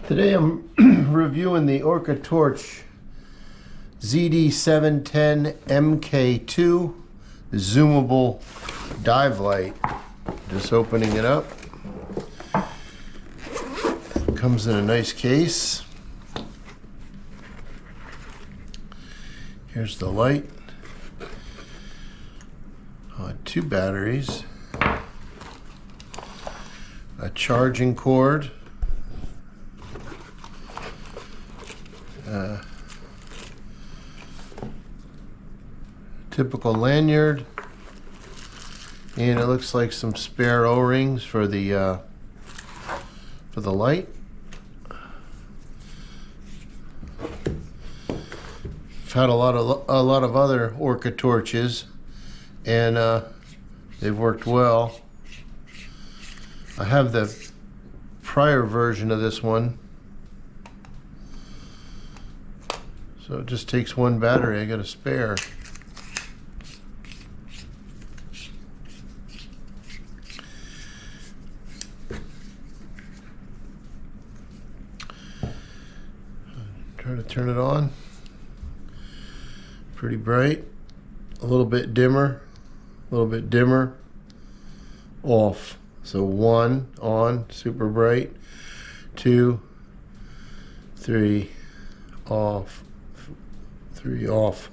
Today I'm reviewing the Orcatorch ZD-710 MK2 zoomable dive light. Just opening it up. Comes in a nice case. Here's the light. Two batteries. A charging cord. Typical lanyard, and it looks like some spare O-rings for the light. I've had a lot of other Orcatorches, and they've worked well. I have the prior version of this one. So it just takes one battery. I got a spare. Try to turn it on. Pretty bright. A little bit dimmer. A little bit dimmer. Off. So 1 on, super bright. 2, 3 off. 3 off.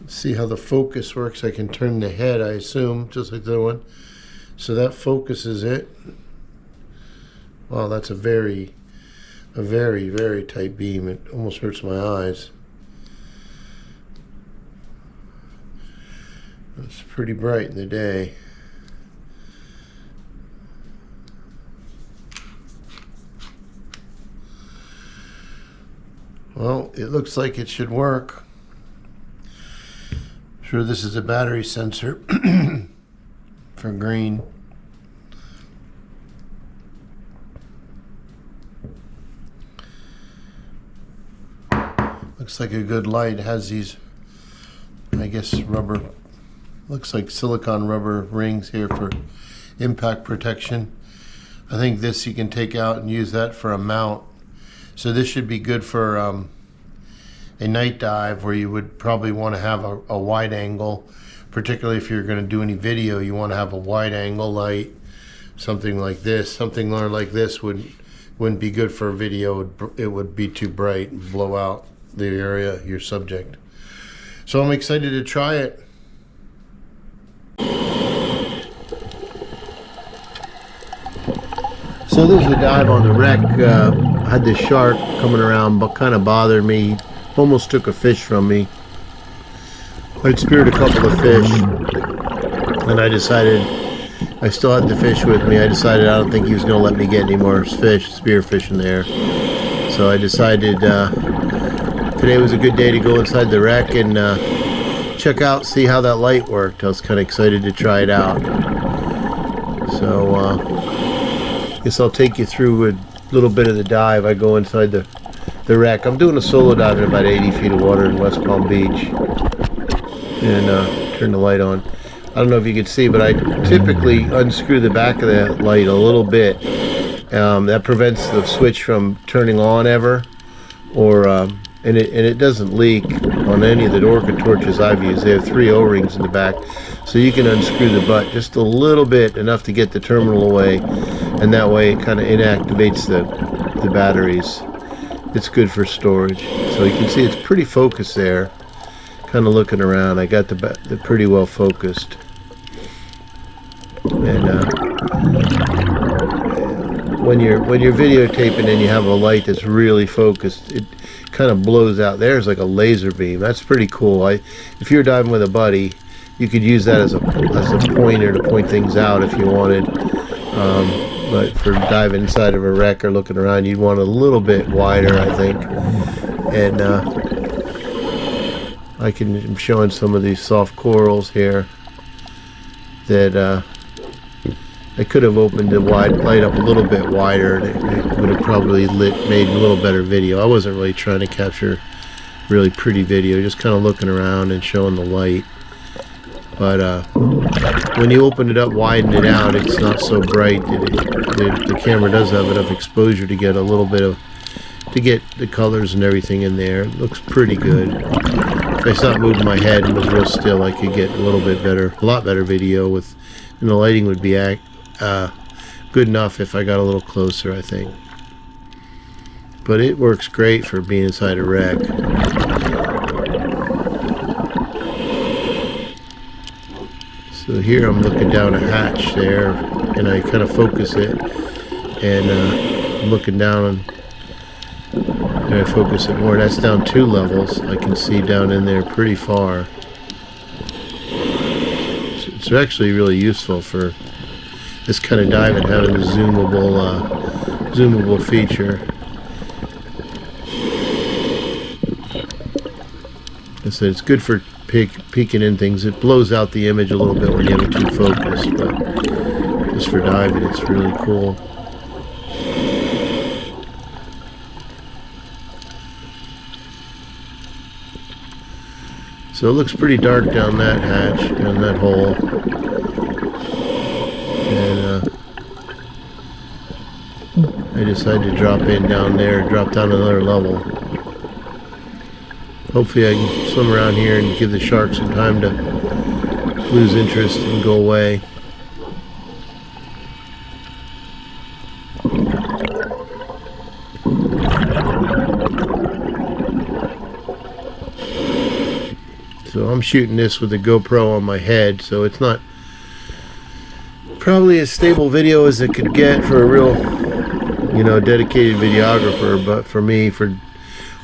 Let's see how the focus works. I can turn the head, I assume, just like that one. So that focuses it. Wow, that's a very tight beam. It almost hurts my eyes. It's pretty bright in the day. Well, it looks like it should work. I'm sure this is a battery sensor for green. Looks like a good light. It has these, I guess, rubber, looks like silicone rubber rings here for impact protection. I think this you can take out and use that for a mount. So this should be good for a night dive where you would probably want to have a wide angle, particularly if you're going to do any video. You want to have a wide angle light, something like this. Something like this wouldn't be good for a video. It would be too bright and blow out the area, your subject. So I'm excited to try it. So this is a dive on the wreck. I had this shark coming around, but kind of bothered me. Almost took a fish from me. I'd speared a couple of fish, and I decided, I still had the fish with me. I decided I don't think he was going to let me get any more fish, spearfish in there. So I decided today was a good day to go inside the wreck and check out, see how that light worked. I was kind of excited to try it out. So I guess I'll take you through a little bit of the dive. I go inside the wreck. I'm doing a solo dive in about 80 feet of water in West Palm Beach. And turn the light on. I don't know if you can see, but I typically unscrew the back of the light a little bit. That prevents the switch from turning on ever, or and it doesn't leak on any of the Orcatorches I've used. They have 3 O-rings in the back, so you can unscrew the butt just a little bit, enough to get the terminal away, and that way it kind of inactivates the batteries. It's good for storage. So you can see it's pretty focused there. Kind of looking around, I got the pretty well focused. And when you're videotaping and you have a light that's really focused, it kind of blows out. There's like a laser beam. That's pretty cool. If you're diving with a buddy, you could use that as a pointer to point things out if you wanted. But for diving inside of a wreck or looking around, you'd want a little bit wider, I think. And I'm showing some of these soft corals here that I could have opened the light up a little bit wider, and it would have probably made a little better video. I wasn't really trying to capture really pretty video, just kind of looking around and showing the light. But when you open it up, widen it out, it's not so bright. The camera does have enough exposure to get a little bit of, to get the colors and everything in there. It looks pretty good. If I stopped moving my head and was real still, I could get a little bit better, a lot better video with, and the lighting would be good enough if I got a little closer, I think. But it works great for being inside a wreck. So here I'm looking down a hatch there, and I kind of focus it, and I'm looking down, and I focus it more. That's down 2 levels. I can see down in there pretty far. So it's actually really useful for this kind of diving, having the zoomable feature. I said it's good for peeking in things. It blows out the image a little bit when you have it too focused, but just for diving, it's really cool. So it looks pretty dark down that hatch, down that hole, and I decided to drop in down there, drop down another level. Hopefully I can swim around here and give the shark some time to lose interest and go away. So I'm shooting this with a GoPro on my head, so it's not probably as stable video as it could get for a real, you know, dedicated videographer, but for me, for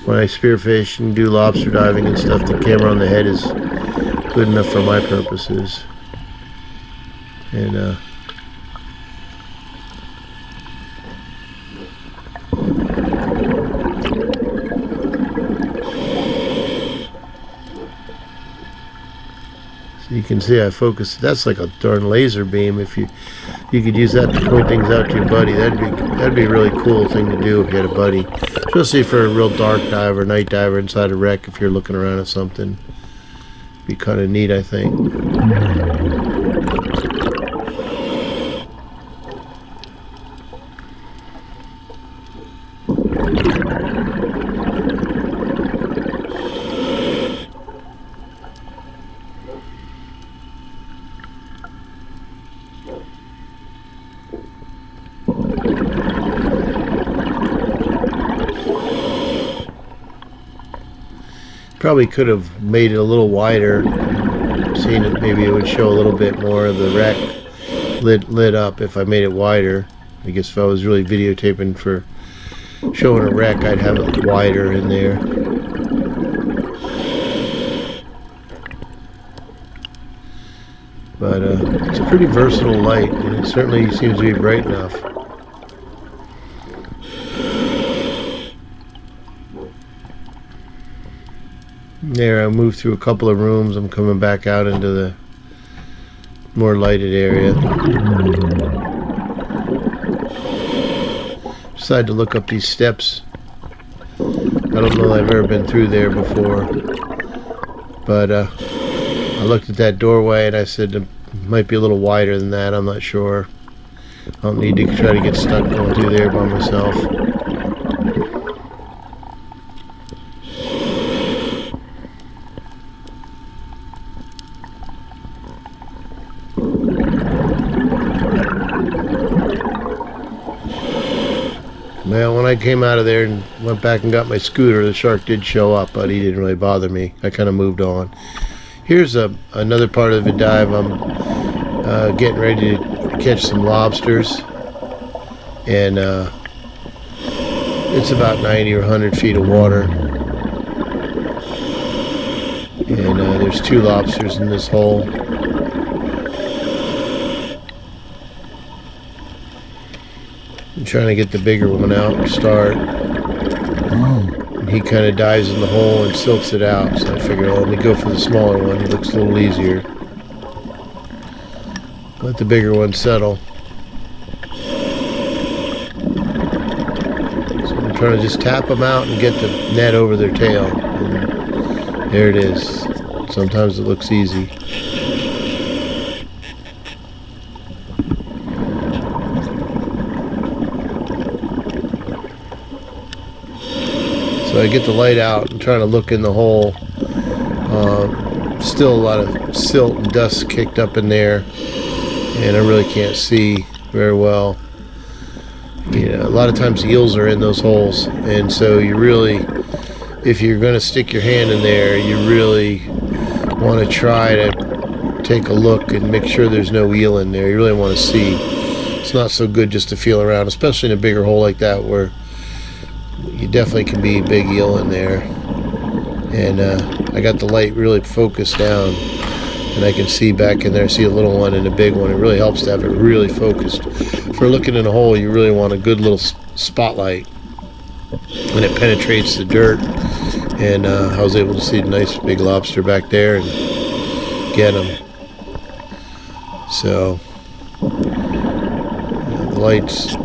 when I spearfish and do lobster diving and stuff, the camera on the head is good enough for my purposes. And so you can see I focused. That's like a darn laser beam. If you could use that to point things out to your buddy, that'd be a really cool thing to do if you had a buddy, especially for a real dark diver, night diver inside a wreck. If you're looking around at something, be kind of neat, I think. Probably could have made it a little wider, seen it, maybe it would show a little bit more of the wreck lit up if I made it wider. I guess if I was really videotaping for showing a wreck, I'd have it wider in there. But it's a pretty versatile light, and it certainly seems to be bright enough. There, I moved through a couple of rooms. I'm coming back out into the more lighted area. Decided to look up these steps. I don't know that I've ever been through there before, but I looked at that doorway and I said it might be a little wider than that. I'm not sure. I don't need to try to get stuck going through there by myself. Well, when I came out of there and went back and got my scooter, the shark did show up, but he didn't really bother me. I kind of moved on. Here's another part of the dive. I'm getting ready to catch some lobsters, and it's about 90 or 100 feet of water, and there's 2 lobsters in this hole. I'm trying to get the bigger one out to start. And he kind of dives in the hole and silks it out, so I figured, oh, let me go for the smaller one. It looks a little easier. Let the bigger one settle. So I'm trying to just tap them out and get the net over their tail. And there it is. Sometimes it looks easy. So I get the light out and trying to look in the hole. Still a lot of silt and dust kicked up in there, and I really can't see very well. You know, a lot of times eels are in those holes, and so you really, if you're going to stick your hand in there, you really want to try to take a look and make sure there's no eel in there. You really want to see. It's not so good just to feel around, especially in a bigger hole like that where you definitely can be a big eel in there. And I got the light really focused down, and I can see back in there, see a little one and a big one. It really helps to have it really focused. For looking in a hole, you really want a good little spotlight, and it penetrates the dirt. And I was able to see a nice big lobster back there and get him. So the lights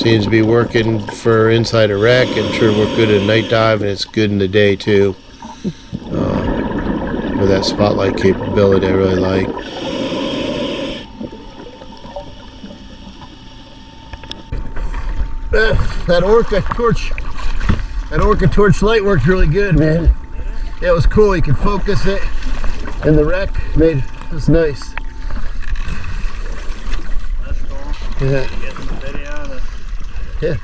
seems to be working for inside a wreck, and sure work good at a night dive, and it's good in the day too. With that spotlight capability, I really like. That Orcatorch light worked really good, man. Yeah, it was cool. You could focus it, and the wreck it was nice. That's cool. Yeah. Get the video of it. Yeah.